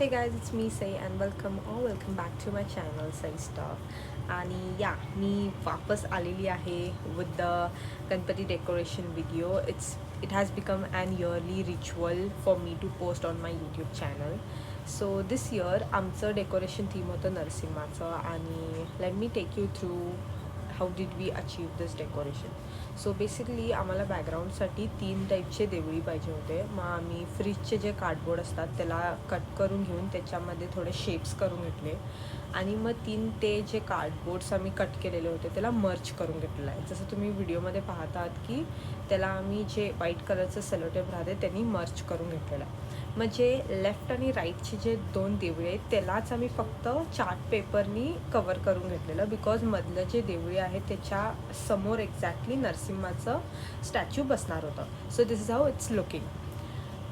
Hey guys, it's me Say and welcome back to my channel Say Stuff. आणि या मी वापस आलेली आहे with the Ganpati decoration video. It has become an yearly ritual for me to post on my YouTube channel. So this year आमचं decoration theme होतं नरसिंहाचं आणि let me take you through how did we achieve this decoration. So basically आम्हाला बॅकग्राऊंडसाठी 3 टाईपचे देवळी पाहिजे होते. मग आम्ही फ्रीजचे जे कार्डबोर्ड असतात त्याला कट करून घेऊन त्याच्यामध्ये थोडे शेप्स करून घेतले आणि मग 3 ते जे कार्डबोर्ड्स आम्ही कट केलेले होते त्याला मर्च करून घेतलेलं आहे. जसं तुम्ही व्हिडिओमध्ये पाहत आहात की त्याला आम्ही जे व्हाईट कलरचं सेलोटेप राहते त्यांनी मर्च करून घेतलेलं आहे. म्हणजे लेफ्ट आणि राईटचे जे 2 देवळे आहेत त्यालाच आम्ही फक्त चार्ट पेपरनी कवर करून घेतलेलं, बिकॉज मधलं जे देवळे आहे त्याच्या समोर एक्झॅक्टली नरसिंहाचं स्टॅच्यू बसणार होतं. So this is how it's looking.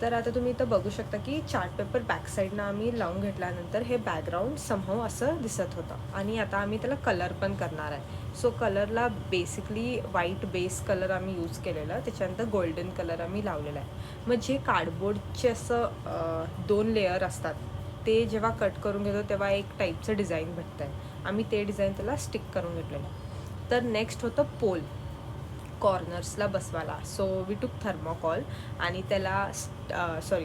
तर आता तुम्ही इथं बघू शकता की चार्ट पेपर बॅक साईडनं आम्ही लावून घेतल्यानंतर हे बॅकग्राऊंड समहाऊ असं दिसत होतं आणि आता आम्ही त्याला कलर पण करणार आहे. सो कलरला बेसिकली व्हाईट बेस कलर आम्ही यूज केलेला, त्याच्यानंतर गोल्डन कलर आम्ही लावलेला आहे. मग जे कार्डबोर्डचे असं 2 लेअर असतात ते जेव्हा कट करून घेतो तेव्हा एक टाईपचं डिझाईन भेटतं आहे. आम्ही ते डिझाईन त्याला स्टिक करून घेतलेलं आहे. तर नेक्स्ट होतं पोल कॉर्नर्सला बसवायला. सो वी टूक थर्मोकॉल आणि त्याला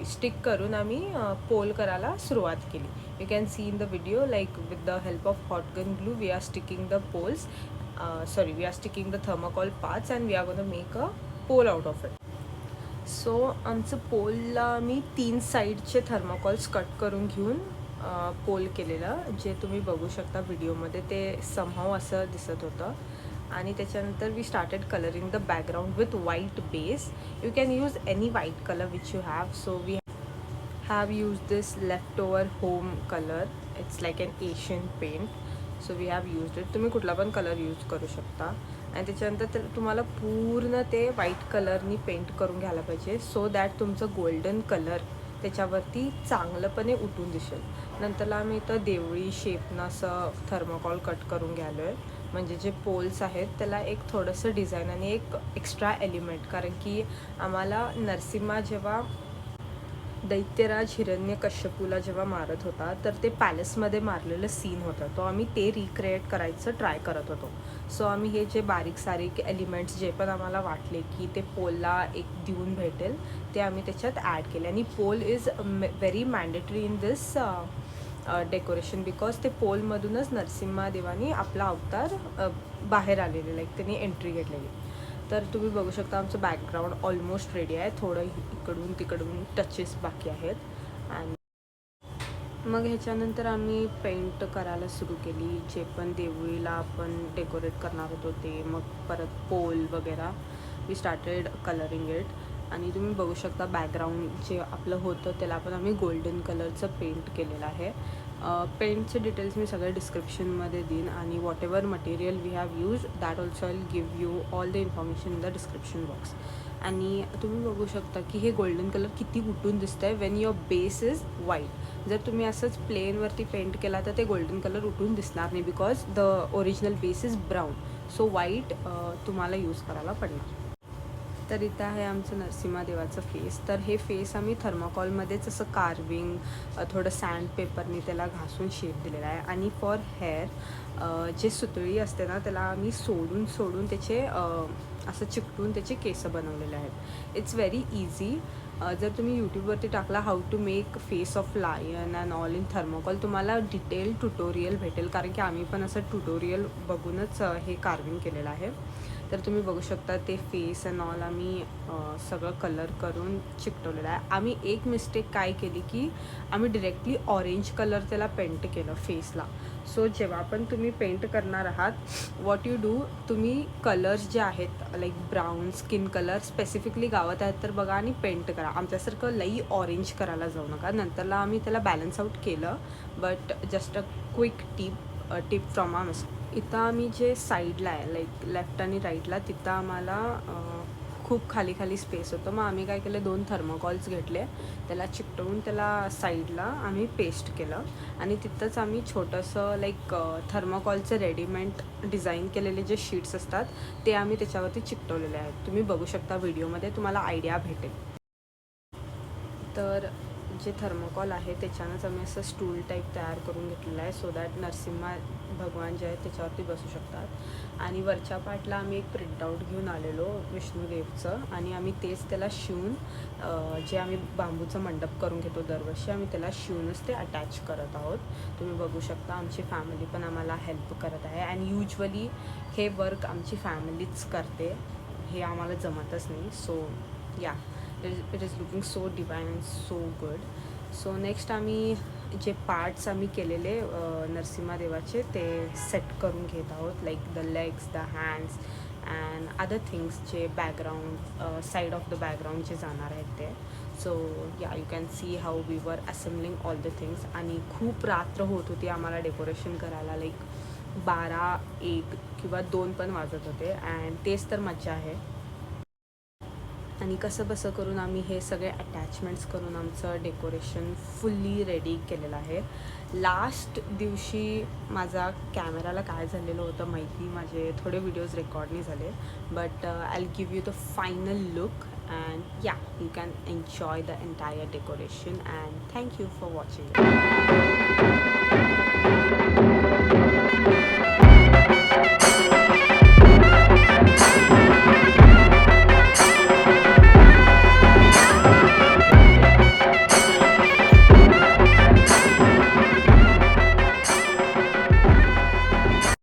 स्टिक करून आम्ही पोल करायला सुरुवात केली. You can see in the video like with the help of hot gun glue we are sticking the poles we are sticking the thermocol parts and we are gonna make a pole out of it. So आमचं पोलला मी 3 साईडचे thermocols cut करून घेऊन pole केलेलं, जे तुम्ही बघू शकता व्हिडिओमध्ये. ते समहाऊ असं दिसत होतं आणि त्याच्यानंतर we started colouring the background with white base. You can use any white colour which you have. So we have used this leftover home color. It's like an Asian paint. So we have used it. तुम्ही कुठला पण colour use करू शकता आणि त्याच्यानंतर तुम्हाला पूर्ण ते व्हाईट कलरनी पेंट करून घ्यायला पाहिजे, सो दॅट तुमचं गोल्डन कलर त्याच्यावरती चांगलंपणे उठून दिसेल. नंतरला आम्ही इथं देवळी शेपनं असं थर्मोकॉल कट करून घ्यालो आहे. म्हणजे जे पोल्स आहेत त्याला एक थोडंसं डिझाईन आणि एक एक्स्ट्रा एलिमेंट, कारण की आम्हाला नरसिंहा जेव्हा दैत्यराज हिरण्यकश्यपूला जेव्हा मारत होता तर ते पॅलेसमध्ये मारलेलं सीन होतं, तो आम्ही ते रिक्रिएट करायचं ट्राय करत होतो. सो आम्ही हे जे बारीक सारीक एलिमेंट्स जे पण आम्हाला वाटले की ते पोलला एक देऊन भेटेल ते आम्ही त्याच्यात ॲड केले. आणि pole is very mandatory in this decoration, because ते पोलमधूनच नरसिंहदेवानी आपला अवतार बाहेर आलेले, लाईक त्यांनी एंट्री घेतलेली. तर तुम्ही बघू शकता आमचं बॅकग्राऊंड ऑलमोस्ट रेडी आहे. थोडं इकडून तिकडून टचेस बाकी आहेत. आणि मग ह्याच्यानंतर आम्ही पेंट करायला सुरू केली. जे पण देवळीला आपण डेकोरेट करणार होतो ते, मग परत पोल वगैरे वी स्टार्टेड कलरिंग इट. आणि तुम्ही बघू शकता बॅकग्राऊंड जे आपलं होतं त्याला पण आम्ही गोल्डन कलरचं पेंट केलेलं आहे. पेंटचे डिटेल्स मी सगळे डिस्क्रिप्शनमध्ये देईन आणि whatever material we have use that also I give you all the information in the description box. आणि तुम्ही बघू शकता की हे गोल्डन कलर किती उठून दिसतं आहे Wien your base is white. जर तुम्ही असंच प्लेनवरती पेंट केला तर ते गोल्डन कलर उठून दिसणार नाही, because the original base is brown. So white तुम्हाला यूज करायला पडणार. तर इथं आहे आमचं नरसिंहदेवाचं फेस. तर हे फेस आम्ही थर्माकॉलमध्येच असं कार्विंग थोडं सँड पेपरनी त्याला घासून शेप दिलेला आहे. आणि फॉर हेअर जे सुतळी असते ना त्याला आम्ही सोडून त्याचे असं चिकटून त्याचे केस बनवलेले आहेत. It's very easy. जर तुम्ही यूट्यूबवरती टाकला how to make face of lion and all in thermocol तुम्हाला डिटेल ट्युटोरियल भेटेल, कारण की आम्ही पण असं ट्युटोरियल बघूनच हे कार्विंग केलेलं आहे. तर तुम्ही बघू शकता ते फेस अँड ऑल आम्ही सगळं कलर करून चिकटवलेलं आहे. आम्ही एक मिस्टेक काय केली की आम्ही डिरेक्टली ऑरेंज कलर त्याला पेंट केलं फेसला. सो जेव्हा पण तुम्ही पेंट करणार आहात व्हॉट यू डू, तुम्ही कलर्स जे आहेत like brown skin colour specifically गावात आहेत तर बघा आणि पेंट करा. आमच्यासारखं लई ऑरेंज करायला जाऊ नका. नंतरला आम्ही त्याला बॅलन्स आउट केलं, but just a quick tip from our mistake. इथं आम्ही जे साईडला आहे लाईक लेफ्ट आणि राईटला तिथं आम्हाला खूप खाली स्पेस होतं. मग आम्ही काय केलं, 2 थर्मोकॉल्स घेतले, त्याला चिकटवून त्याला साईडला आम्ही पेस्ट केलं आणि तिथंच आम्ही छोटंसं लाईक थर्मोकॉलचं रेडीमेड डिझाईन केलेले जे शीट्स असतात ते आम्ही त्याच्यावरती चिकटवलेले आहेत. तुम्ही बघू शकता व्हिडिओमध्ये, तुम्हाला आयडिया भेटेल. तर जे थर्मोकॉल आहे त्याच्यानंच आम्ही असं स्टूल टाईप तयार करून घेतलेलं आहे, सो दॅट नरसिंहा भगवान जे आहेत त्याच्यावरती बसू शकतात. आणि वरच्या पार्टला आम्ही एक प्रिंटआउट घेऊन आलेलो विष्णुदेवचं, आणि आम्ही तेच त्याला शिवून जे आम्ही बांबूचं मंडप करून घेतो दरवर्षी, आम्ही त्याला शिवूनच ते अटॅच करत आहोत. तुम्ही बघू शकता आमची फॅमिली पण आम्हाला हेल्प करत आहे. अँड युजली हे वर्क आमची फॅमिलीच करते, हे आम्हाला जमतच नाही. सो या, it is looking so divine and so good. So next आम्ही जे पार्ट्स आम्ही केलेले नरसिंहा देवाचे ते सेट करून घेत आहोत, like the legs, the hands and other things जे background side of the background जे जाणार आहेत ते. So yeah, you can see how we were assembling all the things. आणि खूप रात्र होत होती आम्हाला डेकोरेशन करायला, लाईक 12, 1 किंवा 2 पण वाजत होते. अँड तेच तर मजा आहे. आणि कसं बसं करून आम्ही हे सगळे अटॅचमेंट्स करून आमचं डेकोरेशन फुल्ली रेडी केलेलं आहे. लास्ट दिवशी माझा कॅमेराला काय झालेलं होतं माहिती, माझे थोडे व्हिडिओज रेकॉर्ड नाही झाले, but I will give you the final look and yeah, you can enjoy the entire decoration and thank you for watching.